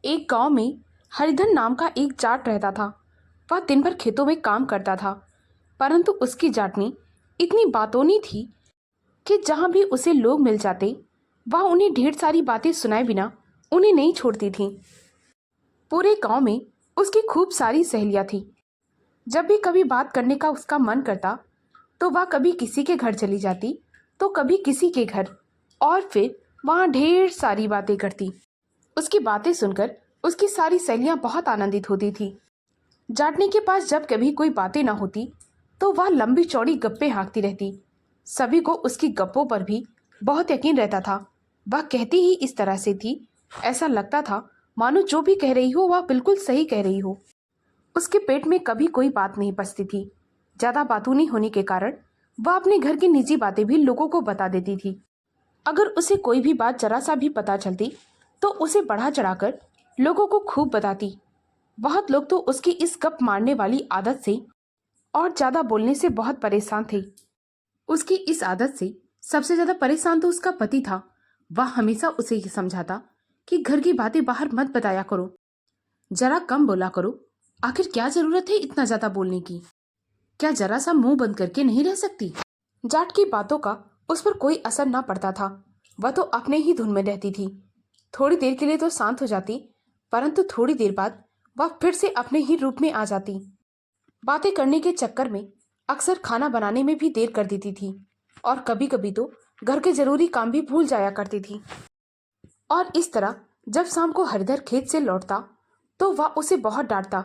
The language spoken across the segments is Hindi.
एक गांव में हरिधन नाम का एक जाट रहता था। वह दिन भर खेतों में काम करता था, परंतु उसकी जाटनी इतनी बातूनी थी कि जहां भी उसे लोग मिल जाते वह उन्हें ढेर सारी बातें सुनाए बिना उन्हें नहीं छोड़ती थी। पूरे गांव में उसकी खूब सारी सहेलियां थी। जब भी कभी बात करने का उसका मन करता तो वह कभी किसी के घर चली जाती तो कभी किसी के घर, और फिर वहां ढेर सारी बातें करती। उसकी बातें सुनकर उसकी सारी सहेलियां बहुत आनंदित होती थी। जाटने के पास जब कभी कोई बातें ना होती तो वह लंबी चौड़ी गप्पे हाँकती रहती। सभी को उसकी गप्पों पर भी बहुत यकीन रहता था। वह कहती ही इस तरह से थी, ऐसा लगता था मानो जो भी कह रही हो वह बिल्कुल सही कह रही हो। उसके पेट में कभी कोई बात नहीं पचती थी। ज्यादा बातूनी होने के कारण वह अपने घर की निजी बातें भी लोगों को बता देती थी। अगर उसे कोई भी बात जरा सा भी पता चलती तो उसे बढ़ा चढ़ाकर लोगों को खूब बताती। बहुत लोग तो उसकी इस गप मारने वाली आदत से और ज्यादा बोलने से बहुत परेशान थे। उसकी इस आदत से सबसे ज्यादा परेशान तो उसका पति था। वह हमेशा उसे ये समझाता कि घर की बातें बाहर मत बताया करो, जरा कम बोला करो। आखिर क्या जरूरत है इतना ज्यादा बोलने की? क्या जरा सा मुंह बंद करके नहीं रह सकती? जाट की बातों का उस पर कोई असर ना पड़ता था। वह तो अपने ही धुन में रहती थी। थोड़ी देर के लिए तो शांत हो जाती, परंतु थोड़ी देर बाद वह फिर से अपने ही रूप में आ जाती। बातें करने के चक्कर में अक्सर खाना बनाने में भी देर कर देती थी, और कभी कभी तो घर के जरूरी काम भी भूल जाया करती थी। और इस तरह जब शाम को हरिधर खेत से लौटता तो वह उसे बहुत डांटता।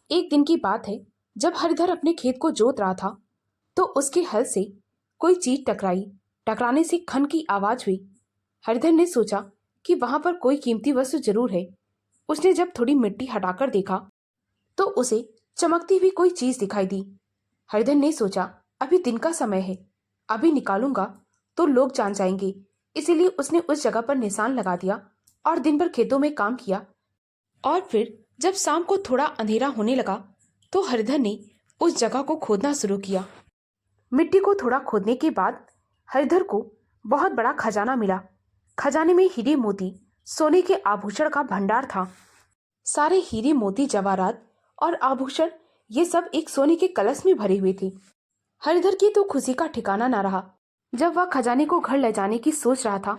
एक दिन की बात है, जब हरिधर अपने खेत को जोत रहा था तो उसके हल से कोई चीज टकराई। टकराने से खन की आवाज हुई। हरिधर ने सोचा कि वहां पर कोई कीमती वस्तु जरूर है। उसने जब थोड़ी मिट्टी हटाकर देखा तो उसे चमकती हुई कोई चीज दिखाई दी। हरिधर ने सोचा, अभी दिन का समय है, अभी निकालूंगा तो लोग जान जाएंगे। इसीलिए उसने उस जगह पर निशान लगा दिया और दिन भर खेतों में काम किया। और फिर जब शाम को थोड़ा अंधेरा होने लगा तो हरिधर ने उस जगह को खोदना शुरू किया। मिट्टी को थोड़ा खोदने के बाद हरिधर को बहुत बड़ा खजाना मिला। खजाने में हीरे मोती सोने के आभूषण का भंडार था। सारे हीरे मोती जवाहरात और आभूषण ये सब एक सोने के कलश में भरे हुए थे। हरिधर की तो खुशी का ठिकाना न रहा। जब वह खजाने को घर ले जाने की सोच रहा था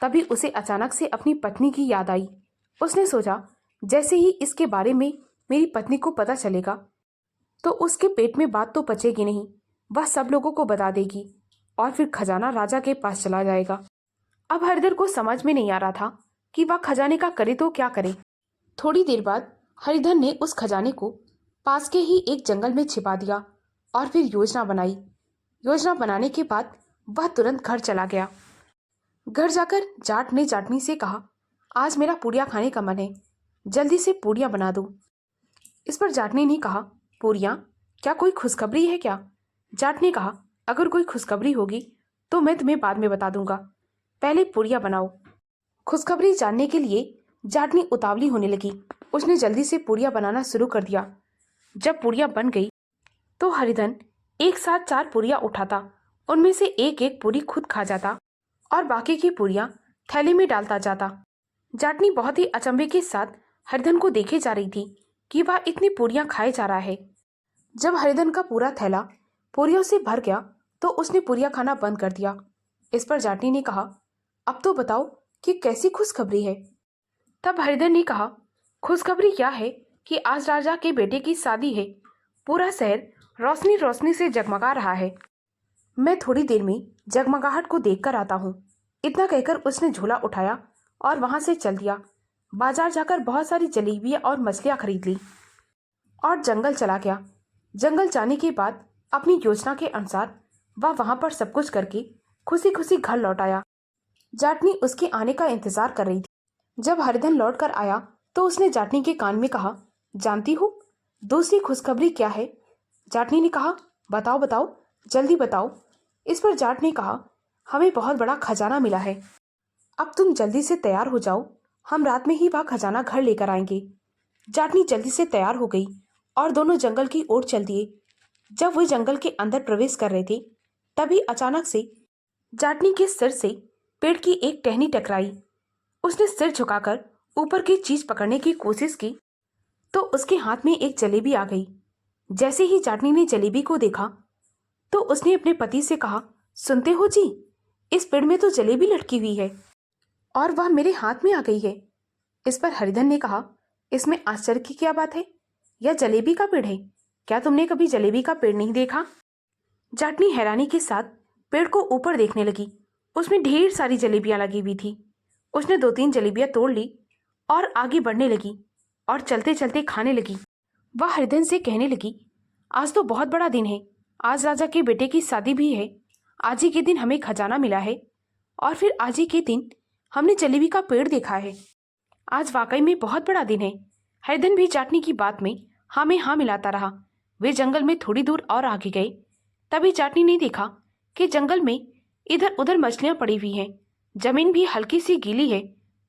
तभी उसे अचानक से अपनी पत्नी की याद आई। उसने सोचा, जैसे ही इसके बारे में मेरी पत्नी को पता चलेगा तो उसके पेट में बात तो पचेगी नहीं, वह सब लोगों को बता देगी और फिर खजाना राजा के पास चला जाएगा। अब हरिधर को समझ में नहीं आ रहा था कि वह खजाने का करे तो क्या करे। थोड़ी देर बाद हरिधर ने उस खजाने को पास के ही एक जंगल में छिपा दिया और फिर योजना बनाई। योजना बनाने के बाद वह तुरंत घर चला गया। घर जाकर जाट ने जाटनी से कहा, आज मेरा पूड़ियाँ खाने का मन है, जल्दी से पूड़ियाँ बना दो। इस पर जाटनी ने कहा, पूड़ियाँ? क्या कोई खुशखबरी है क्या? जाट ने कहा, अगर कोई खुशखबरी होगी तो मैं तुम्हें बाद में बता दूंगा, पहले पूड़ियाँ बनाओ। खुशखबरी जानने के लिए जाटनी उतावली होने लगी। उसने जल्दी से पूड़ियाँ बनाना शुरू कर दिया। जब पूड़ियाँ बन गई तो हरिधन एक साथ 4 पूड़ियाँ उठाता, उनमें से एक एक पूरी खुद खा जाता और बाकी की पूड़ियाँ थैली में डालता जाता। जाटनी बहुत ही अचंभे के साथ हरिधन को देखे जा रही थी कि वह इतनी पूड़ियाँ खाए जा रहा है। जब हरिधन का पूरा थैला पूरियों से भर गया तो उसने पूरियाँ खाना बंद कर दिया। इस पर जाटनी ने कहा, अब तो बताओ कि कैसी खुशखबरी है? तब हरिधर ने कहा, खुशखबरी क्या है कि आज राजा के बेटे की शादी है। पूरा शहर रोशनी रोशनी से जगमगा रहा है। मैं थोड़ी देर में जगमगाहट को देखकर आता हूँ। इतना कहकर उसने झोला उठाया और वहां से चल दिया। बाजार जाकर बहुत सारी जलेबियां और मछलियां खरीद ली और जंगल चला गया। जंगल जाने के बाद अपनी योजना के अनुसार वह वहां पर सब कुछ करके खुशी खुशी घर लौट आया। जाटनी उसके आने का इंतजार कर रही थी। जब हरिधन लौट कर आया तो उसने जाटनी के कान में कहा, जानती हो दूसरी खुशखबरी क्या है? जाटनी ने कहा, बताओ बताओ, जल्दी बताओ। इस पर जाट ने कहा, हमें बहुत बड़ा खजाना मिला है। अब तुम जल्दी से तैयार हो जाओ, हम रात में ही वह खजाना घर लेकर आएंगे। जाटनी जल्दी से तैयार हो गई और दोनों जंगल की ओर चल दिए। जब वे जंगल के अंदर प्रवेश कर रहे थे तभी अचानक से जाटनी के सिर से पेड़ की एक टहनी टकराई। उसने सिर झुकाकर ऊपर की चीज पकड़ने की कोशिश की तो उसके हाथ में एक जलेबी आ गई। जैसे ही जाटनी ने जलेबी को देखा तो उसने अपने पति से कहा, सुनते हो जी, इस पेड़ में तो जलेबी लटकी हुई है और वह मेरे हाथ में आ गई है। इस पर हरिधन ने कहा, इसमें आश्चर्य की क्या बात है, यह जलेबी का पेड़ है, क्या तुमने कभी जलेबी का पेड़ नहीं देखा? जाटनी हैरानी के साथ पेड़ को ऊपर देखने लगी। उसमें ढेर सारी जलेबियां लगी हुई थी। उसने 2-3 जलेबियां तोड़ ली और आगे बढ़ने लगी और चलते चलते खाने लगी। वह हरिधन से कहने लगी, आज तो बहुत बड़ा दिन है, आज राजा के बेटे की शादी भी है। आज ही के दिन हमें खजाना मिला है और फिर आज ही के दिन हमने जलेबी का पेड़ देखा है। आज वाकई में बहुत बड़ा दिन है। हरिधन भी जाटनी की बात में हाँ मिलाता रहा। वे जंगल में थोड़ी दूर और आगे गए। तभी जाटनी ने देखा कि जंगल में इधर उधर मछलियां पड़ी हुई हैं। जमीन भी हल्की सी गीली है।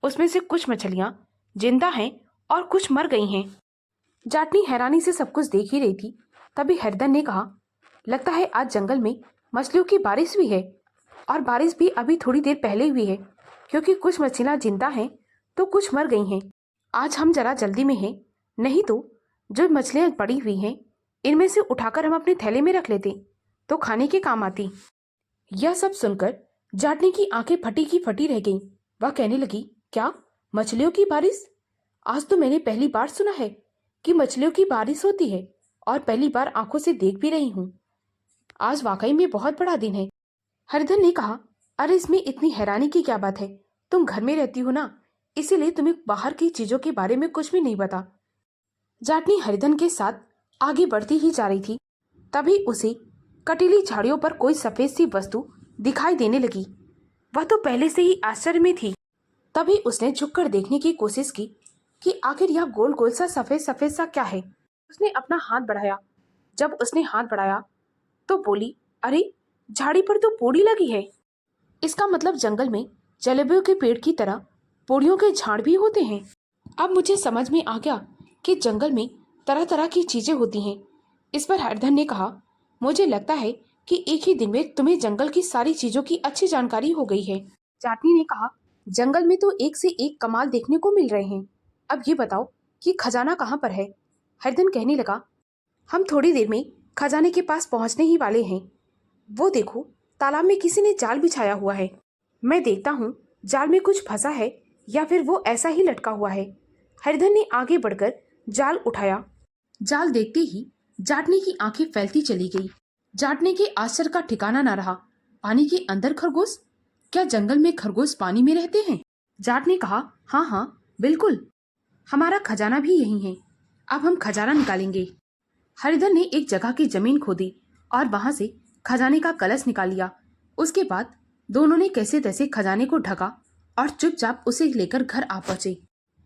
उसमें से कुछ मछलियां जिंदा हैं और कुछ मर गई हैं। जाटनी हैरानी से सब कुछ देख ही रही थी। तभी हरिधन ने कहा, लगता है आज जंगल में मछलियों की बारिश हुई है और बारिश भी अभी थोड़ी देर पहले हुई है, क्योंकि कुछ मछलियां जिंदा हैं तो कुछ मर गई हैं। आज हम जरा जल्दी में हैं, नहीं तो जो मछलियां पड़ी हुई हैं इनमें से उठाकर हम अपने थैले में रख लेते तो खाने के काम आती। यह सब सुनकर जाटनी की आंखें फटी की फटी रह गईं। वह कहने लगी, क्या मछलियों की बारिश? आज तो मैंने पहली बार सुना है कि मछलियों की बारिश होती है और पहली बार आंखों से देख भी रही हूँ। आज वाकई में बहुत बड़ा दिन है। हरिधन ने कहा, अरे इसमें इतनी हैरानी की क्या बात है, तुम घर में रहती हो ना, इसीलिए तुम्हें बाहर की चीजों के बारे में कुछ भी नहीं पता। जाटनी हरिधन के साथ आगे बढ़ती ही जा रही थी। तभी उसे कटीली झाड़ियों पर कोई सफेद सी वस्तु दिखाई देने लगी। वह तो पहले से ही आश्चर्य में थी। तभी उसने झुककर देखने की कोशिश की कि आखिर यह गोल गोल सा सफेद सफेद सा क्या है। उसने अपना हाथ बढ़ाया। जब उसने हाथ बढ़ाया तो बोली, अरे झाड़ी पर तो पोड़ी लगी है। इसका मतलब जंगल में जलेबियों के पेड़ की तरह पोड़ियों के झाड़ भी होते हैं। अब मुझे समझ में आ गया कि जंगल में तरह तरह की चीजें होती हैं। इस पर हरिधन ने कहा, मुझे लगता है कि एक ही दिन में तुम्हें जंगल की सारी चीजों की अच्छी जानकारी हो गई है। जाटनी ने कहा, जंगल में तो एक से एक कमाल देखने को मिल रहे हैं। अब ये बताओ कि खजाना कहाँ पर है? हरिधन कहने लगा, हम थोड़ी देर में खजाने के पास पहुंचने ही वाले हैं। वो देखो, तालाब में किसी ने जाल बिछाया हुआ है। मैं देखता हूँ जाल में कुछ फंसा है या फिर वो ऐसा ही लटका हुआ है। हरिधन ने आगे बढ़कर जाल उठाया। जाल देखते ही जाटनी की आंखें फैलती चली गई। जाटने के आश्चर्य का ठिकाना न रहा। पानी के अंदर खरगोश? क्या जंगल में खरगोश पानी में रहते हैं? जाट ने कहा, हाँ हाँ बिल्कुल, हमारा खजाना भी यही है। अब हम खजाना निकालेंगे। हरिधन ने एक जगह की जमीन खोदी और वहां से खजाने का कलश निकाल लिया। उसके बाद दोनों ने कैसे तैसे खजाने को ढका और चुपचाप उसे लेकर घर आ पहुंचे।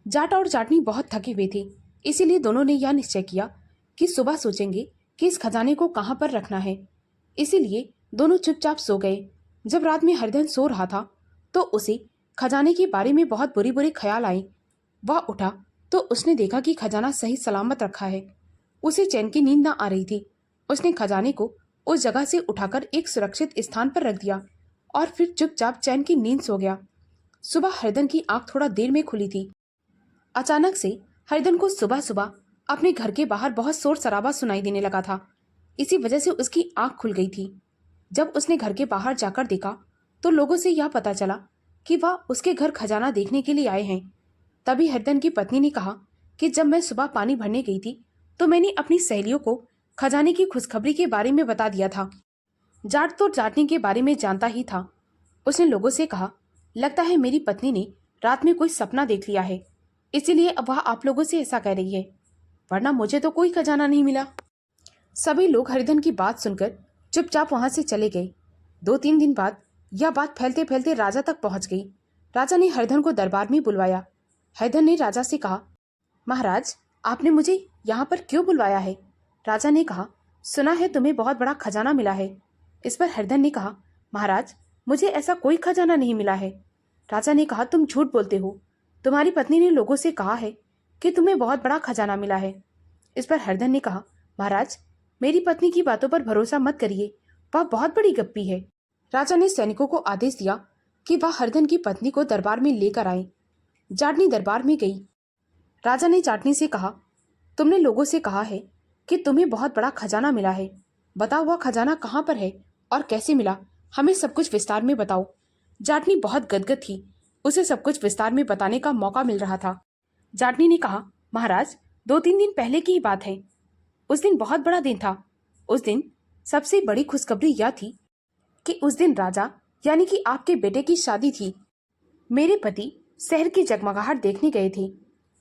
जाट और जाटनी बहुत थके हुए थे, इसीलिए दोनों ने यह निश्चय किया कि सुबह सोचेंगे कि इस खजाने को कहाँ पर रखना है। इसीलिए दोनों चुपचाप सो गए। जब रात में हरिधन सो रहा था तो उसे खजाने के बारे में बहुत बुरे बुरे ख्याल आए। वह उठा तो उसने देखा कि खजाना सही सलामत रखा है। उसे चैन की नींद न आ रही थी। उसने खजाने को उस जगह से उठाकर एक सुरक्षित स्थान पर रख दिया और फिर चुपचाप चैन की नींद सो गया। सुबह हरिधन की आंख थोड़ा देर में खुली थी। अचानक से हरिधन को सुबह सुबह अपने घर के बाहर बहुत शोर शराबा सुनाई देने लगा था। इसी वजह से उसकी आंख खुल गई थी। जब उसने घर के बाहर जाकर देखा तो लोगों से यह पता चला कि वह उसके घर खजाना देखने के लिए आए हैं। तभी हरिधन की पत्नी ने कहा कि जब मैं सुबह पानी भरने गई थी तो मैंने अपनी सहेलियों को खजाने की खुशखबरी के बारे में बता दिया था। जाट तो जाटनी के बारे में जानता ही था। उसने लोगों से कहा, लगता है मेरी पत्नी ने रात में कोई सपना देख लिया है, इसीलिए अब वह आप लोगों से ऐसा कह रही है, वरना मुझे तो कोई खजाना नहीं मिला। सभी लोग हरिधन की बात सुनकर चुपचाप वहां से चले गए। 2-3 दिन बाद यह बात फैलते फैलते राजा तक पहुंच गई। राजा ने हरिधन को दरबार में बुलवाया। हरिधन ने राजा से कहा, महाराज आपने मुझे यहाँ पर क्यों बुलवाया है? राजा ने कहा, सुना है तुम्हें बहुत बड़ा खजाना मिला है। इस पर हरिधन ने कहा, महाराज मुझे ऐसा कोई खजाना नहीं मिला है। राजा ने कहा, तुम झूठ बोलते हो, तुम्हारी पत्नी ने लोगों से कहा है कि तुम्हें बहुत बड़ा खजाना मिला है। इस पर हरिधन ने कहा, महाराज मेरी पत्नी की बातों पर भरोसा मत करिए, वह बहुत बड़ी गप्पी है। राजा ने सैनिकों को आदेश दिया कि वह हरिधन की पत्नी को दरबार में लेकर आए। जाटनी दरबार में गई। राजा ने जाटनी से कहा, तुमने लोगों से कहा है कि तुम्हें बहुत बड़ा खजाना मिला है। बताओ वह खजाना कहाँ पर है और कैसे मिला, हमें सब कुछ विस्तार में बताओ। जाटनी बहुत गदगद थी, उसे सब कुछ विस्तार में बताने का मौका मिल रहा था। जाटनी ने कहा, महाराज 2-3 दिन पहले की ही बात है। उस दिन बहुत बड़ा दिन था। उस दिन सबसे बड़ी खुशखबरी यह थी कि उस दिन राजा यानी कि आपके बेटे की शादी थी। मेरे पति शहर की जगमगाहट देखने गए थे।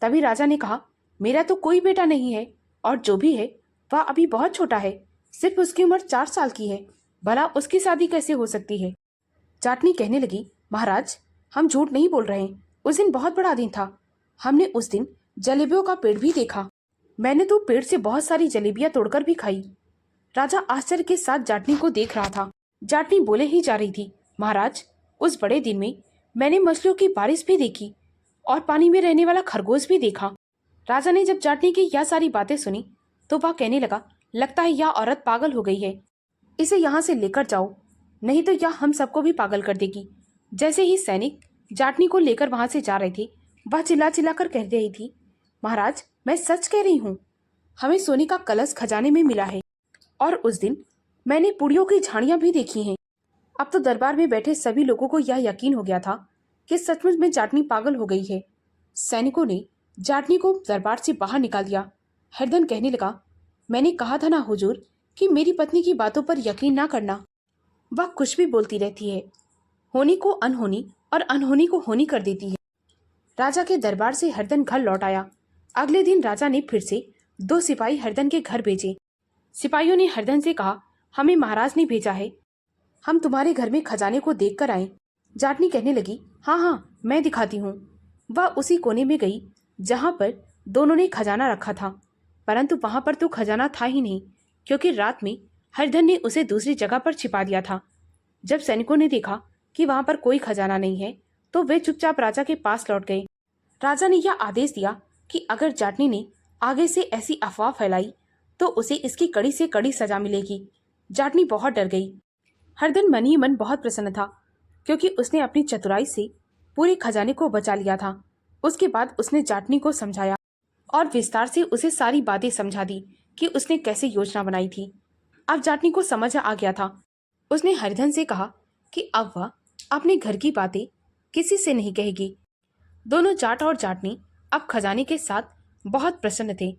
तभी राजा ने कहा, मेरा तो कोई बेटा नहीं है और जो भी है वह अभी बहुत छोटा है, सिर्फ उसकी उम्र 4 साल की है। भला उसकी शादी कैसे हो सकती है। जाटनी कहने लगी, महाराज हम झूठ नहीं बोल रहे, उस दिन बहुत बड़ा दिन था। हमने उस दिन जलेबियों का पेड़ भी देखा। मैंने तो पेड़ से बहुत सारी जलेबियां तोड़कर भी खाई। राजा आश्चर्य के साथ जाटनी को देख रहा था। जाटनी बोले ही जा रही थी, महाराज उस बड़े दिन में मैंने मछलियों की बारिश भी देखी और पानी में रहने वाला खरगोश भी देखा। राजा ने जब जाटनी की यह सारी बातें सुनी तो वह कहने लगा, लगता है यह औरत पागल हो गई है, इसे यहाँ से लेकर जाओ, नहीं तो यह हम सबको भी पागल कर देगी। जैसे ही सैनिक जाटनी को लेकर वहां से जा रहे थे, वह चिल्ला चिल्ला कर कह रही थी, महाराज मैं सच कह रही हूँ, हमें सोने का कलश खजाने में मिला है और उस दिन मैंने पुड़ियों की झाड़ियां भी देखी हैं। अब तो दरबार में बैठे सभी लोगों को यह यकीन हो गया था कि सचमुच में जाटनी पागल हो गई है। सैनिकों ने जाटनी को दरबार से बाहर निकाल दिया। हरधन कहने लगा, मैंने कहा था ना हुजूर कि मेरी पत्नी की बातों पर यकीन ना करना, वह कुछ भी बोलती रहती है, होनी को अनहोनी और अनहोनी को होनी कर देती है। राजा के दरबार से हरधन घर लौट आया। अगले दिन राजा ने फिर से 2 सिपाही हरधन के घर भेजे। सिपाहियों ने हरधन से कहा, हमें महाराज ने भेजा है, हम तुम्हारे घर में खजाने को देख कर आए। जाटनी कहने लगी, हाँ हाँ मैं दिखाती हूँ। वह उसी कोने में गई जहाँ पर दोनों ने खजाना रखा था, परंतु वहां पर तो खजाना था ही नहीं, क्योंकि रात में हरधन ने उसे दूसरी जगह पर छिपा दिया था। जब सैनिकों ने देखा कि वहां पर कोई खजाना नहीं है तो वे चुपचाप राजा के पास लौट गए। राजा ने यह आदेश दिया कि अगर जाटनी ने आगे से ऐसी अफवाह फैलाई तो उसे इसकी कड़ी से कड़ी सजा मिलेगी। जाटनी बहुत डर गई। हरधन मन ही मन बहुत प्रसन्न था, क्योंकि उसने अपनी चतुराई से पूरे खजाने को बचा लिया था। उसके बाद उसने जाटनी को समझाया और विस्तार से उसे सारी बातें समझा दी कि उसने कैसे योजना बनाई थी। अब जाटनी को समझ आ गया था। उसने हरिधन से कहा कि अब वह अपने घर की बातें किसी से नहीं कहेगी। दोनों जाट और जाटनी अब खजाने के साथ बहुत प्रसन्न थे।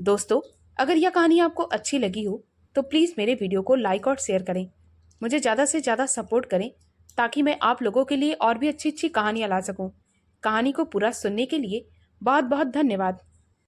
दोस्तों, अगर यह कहानी आपको अच्छी लगी हो तो प्लीज़ मेरे वीडियो को लाइक और शेयर करें। मुझे ज़्यादा से ज़्यादा सपोर्ट करें ताकि मैं आप लोगों के लिए और भी अच्छी अच्छी कहानियाँ ला सकूं। कहानी को पूरा सुनने के लिए बहुत बहुत धन्यवाद।